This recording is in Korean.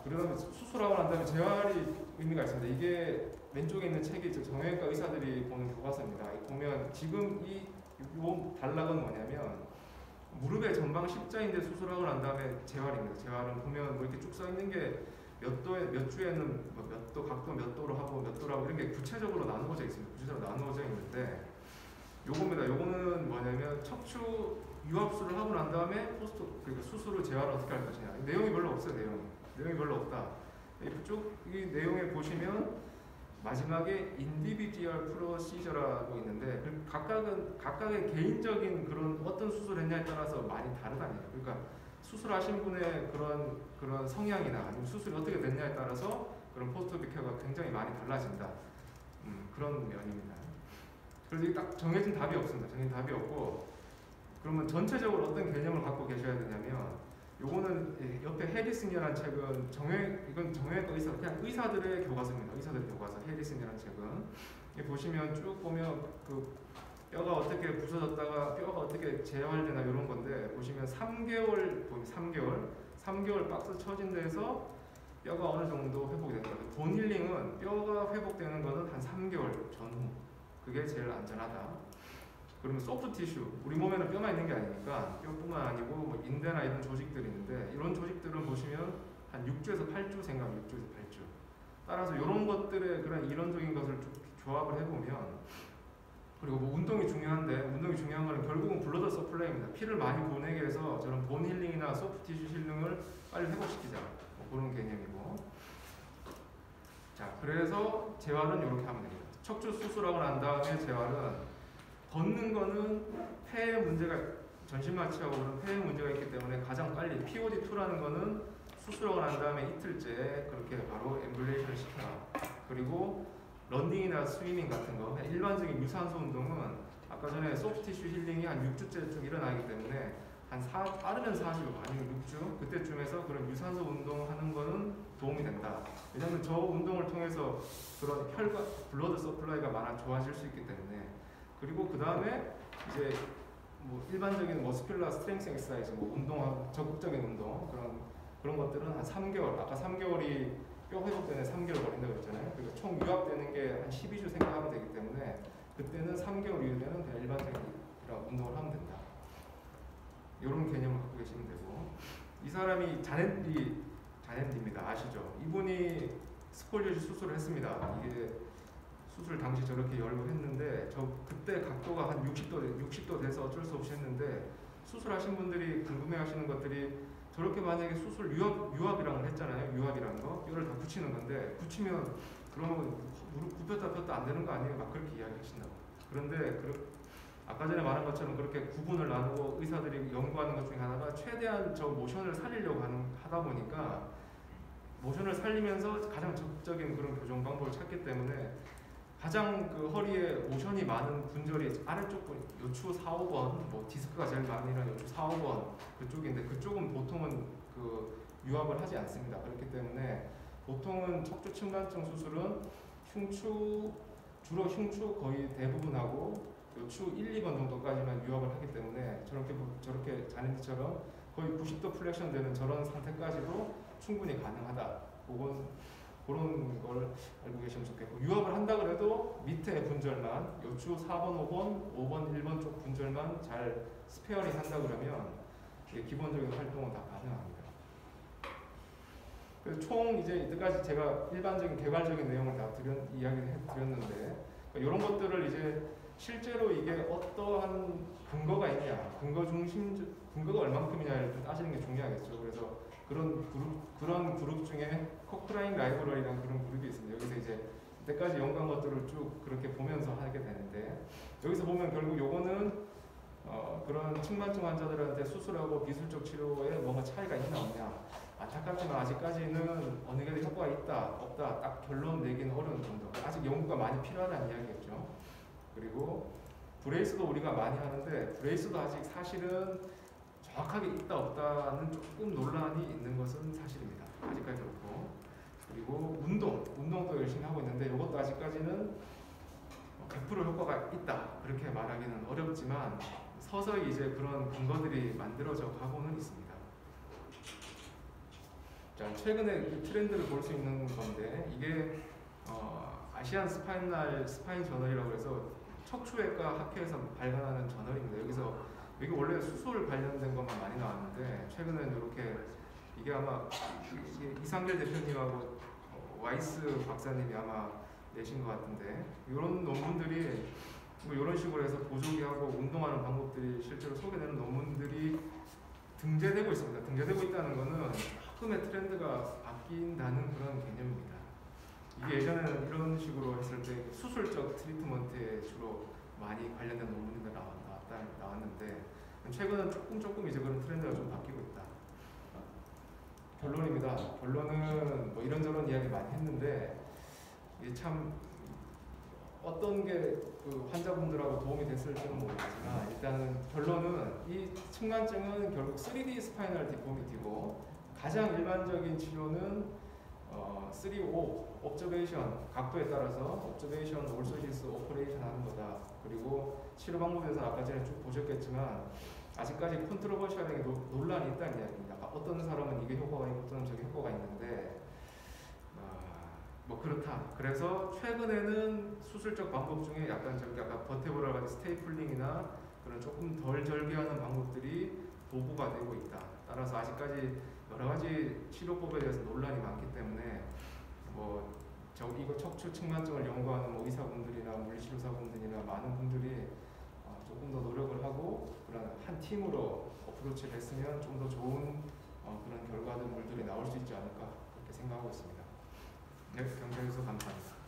그러면 수술하고 난 다음에 재활이 의미가 있습니다. 이게 왼쪽에 있는 책이 정형외과 의사들이 보는 교과서입니다. 보면 지금 요 단락은 뭐냐면 무릎의 전방 십자인대 수술하고 난 다음에 재활입니다. 재활은 보면 뭐 이렇게 쭉 써 있는 게 몇 주에는 뭐 몇 도, 각도 몇 도로 하고 몇 도로 하고 이런 게 구체적으로 나누어져 있습니다. 구체적으로 나누어져 있는데 요겁니다. 요거는 뭐냐면 척추 유압술을 하고 난 다음에 그러니까 수술을 재활을 어떻게 할 것이냐. 내용이 별로 없어요. 내용이 별로 없다. 쭉 이 내용에 보시면 마지막에 인디비듀얼 프로시저라고 있는데 각각의 개인적인 그런 어떤 수술을 했냐에 따라서 많이 다르다는 얘기예요. 그러니까 수술하신 분의 그런 성향이나 아니면 수술이 어떻게 됐냐에 따라서 그런 포스트-오피 케어가 굉장히 많이 달라진다. 그런 면입니다. 그래서 이게 딱 정해진 답이 없습니다. 정해진 답이 없고 그러면 전체적으로 어떤 개념을 갖고 계셔야 되냐면 요거는 옆에 해리슨이라는 책은 이건 정형외과 의사 그냥 의사들의 교과서입니다. 의사들의 교과서 해리슨이라는 책은 보시면 쭉 보면 그 뼈가 어떻게 부서졌다가 뼈가 어떻게 재활되나 이런 건데 보시면 3개월 박스 쳐진 데서 뼈가 어느 정도 회복이 된다. 본 힐링은 뼈가 회복되는 거는 한 3개월 전후 그게 제일 안전하다. 그러면 소프트 티슈, 우리 몸에는 뼈만 있는 게 아니니까 뼈뿐만 아니고 뭐 인대나 이런 조직들이 있는데 이런 조직들은 보시면 한 6주에서 8주 생각하면 6주에서 8주. 따라서 이런 것들의 그런 이론적인 것을 조합을 해보면 그리고 뭐 운동이 중요한데 운동이 중요한 거는 결국은 블러드 서플라이입니다. 피를 많이 보내게 해서 저런 본 힐링이나 소프트 티슈 힐링을 빨리 회복시키자. 뭐 그런 개념이고. 자, 그래서 재활은 이렇게 하면 됩니다. 척추 수술하고 난 다음에 재활은 걷는 거는 폐에 문제가 전신마취하고 그런 폐에 문제가 있기 때문에 가장 빨리 POD2라는 거는 수술하고 난 다음에 이틀째 그렇게 바로 앰뷸레이션을 시켜라. 그리고 런닝이나 스위밍 같은 거 일반적인 유산소 운동은 아까 전에 소프티슈 힐링이 한 6주째쯤 일어나기 때문에 빠르면 4주 아니면 6주 그때쯤에서 그런 유산소 운동하는 거는 도움이 된다. 왜냐하면 저 운동을 통해서 그런 블러드 서플라이가 좋아질 수 있기 때문에. 그리고 그 다음에 이제 뭐 일반적인 머스큘러 스트렝스 엑서사이즈, 뭐 적극적인 운동 그런 것들은 한 3개월. 아까 3개월이 뼈 회복되는 3개월 걸린다고 했잖아요. 그러니까 총 유압되는 게 한 12주 생각하면 되기 때문에 그때는 3개월 이후에는 그냥 일반적인 이런 운동을 하면 된다. 이런 개념을 갖고 계시면 되고 이 사람이 자넨디입니다. 아시죠? 이분이 스콜리오시 수술을 했습니다. 이게 수술 당시 저렇게 열고 했는데 그때 각도가 한 60도 돼서 어쩔 수 없이 했는데 수술하신 분들이 궁금해하시는 것들이 저렇게 만약에 수술 유압이라고 했잖아요. 유압이라는 거 뼈를 다 붙이는 건데 붙이면 그러면 무릎 굽혔다 폈다 안 되는 거 아니에요? 막 그렇게 이야기하신다고. 그런데 아까 전에 말한 것처럼 그렇게 구분을 나누고 의사들이 연구하는 것 중에 하나가 최대한 저 모션을 살리려고 하다 보니까 모션을 살리면서 가장 적극적인 그런 교정 방법을 찾기 때문에 가장 그 허리에 모션이 많은 분절이 아래쪽 분 요추 4, 5번 뭐 디스크가 제일 많은 요추 4, 5번 그쪽인데 그쪽은 보통은 그 유압을 하지 않습니다. 그렇기 때문에 보통은 척추 측만증 수술은 주로 흉추 거의 대부분하고 요추 1, 2번 정도까지만 유압을 하기 때문에 저렇게 자넨디처럼 거의 90도 플렉션 되는 저런 상태까지도 충분히 가능하다. 그런 걸 알고 계시면 좋겠고 유압을 한다 그래도 밑에 분절만 요추 4번, 5번, 1번 쪽 분절만 잘 스페어링 한다 그러면 기본적인 활동은 다 가능합니다. 그래서 총 이제 이때까지 제가 일반적인 개괄적인 내용을 다 이야기를 해드렸는데 이런 것들을 이제 실제로 이게 어떠한 근거가 있냐, 근거가 얼만큼이냐를 좀 따지는 게 중요하겠죠. 그래서 그런 그룹 중에 코크라인 라이브러리라는 그런 그룹이 있습니다. 여기서 이제 이때까지 연구한 것들을 쭉 그렇게 보면서 하게 되는데 여기서 보면 결국 요거는 그런 측만증 환자들한테 수술하고 기술적 치료에 뭐가 차이가 있나 없냐. 안타깝지만 아직까지는 어느 게 효과가 있다 없다 딱 결론 내기는 어려운 정도. 아직 연구가 많이 필요하다는 이야기겠죠. 그리고 브레이스도 우리가 많이 하는데 브레이스도 아직 사실은 정확하게 있다 없다는 조금 논란이 있는 것은 사실입니다. 아직까지 그렇고. 그리고 운동도 열심히 하고 있는데 이것도 아직까지는 100% 효과가 있다 그렇게 말하기는 어렵지만 서서히 이제 그런 근거들이 만들어져 가고는 있습니다. 자, 최근에 그 트렌드를 볼 수 있는 건데 이게 아시안 스파인 저널이라고 해서 척추외과 학회에서 발간하는 저널입니다. 여기서 이게 원래 수술 관련된 것만 많이 나왔는데 최근에는 이렇게 이게 아마 이게 이상길 대표님하고 와이스 박사님이 아마 내신 것 같은데 이런 논문들이 뭐 이런 식으로 해서 보조기 하고 운동하는 방법들이 실제로 소개되는 논문들이 등재되고 있습니다. 등재되고 있다는 것은 조금의 트렌드가 바뀐다는 그런 개념입니다. 이게 예전에는 이런 식으로 했을 때 수술적 트리트먼트에 주로 많이 관련된 논문이 나왔는데 최근은 조금 이제 그런 트렌드가 좀 바뀌고 있다. 결론입니다. 결론은 뭐 이런저런 이야기 많이 했는데 이게 참 어떤 게 그 환자분들하고 도움이 됐을지는 모르겠지만 일단은 결론은 이 측만증은 결국 3D 스파이널 디포미티고 가장 일반적인 치료는 3O 옵저베이션 각도에 따라서 옵저베이션 올소시스 오퍼레이션 하는 거다. 그리고 치료 방법에서 아까 전에 쭉 보셨겠지만 아직까지 컨트로버시하게 논란이 있다는 이야기입니다. 어떤 사람은 이게 효과가 있고 어떤 저게 효과가 있는데 뭐 그렇다. 그래서 최근에는 수술적 방법 중에 약간 버테브럴 같은 스테이플링이나 그런 조금 덜 절개하는 방법들이 도구가 되고 있다. 따라서 아직까지 여러 가지 치료법에 대해서 논란이 많기 때문에 뭐 이거 척추 측만증을 연구하는 뭐 의사분들이나 물리치료사분들이나 많은 분들이 조금 더 노력을 하고 그런 한 팀으로 어프로치를 했으면 좀 더 좋은 그런 결과들이 나올 수 있지 않을까 그렇게 생각하고 있습니다. 네, 경청해주셔서 감사합니다.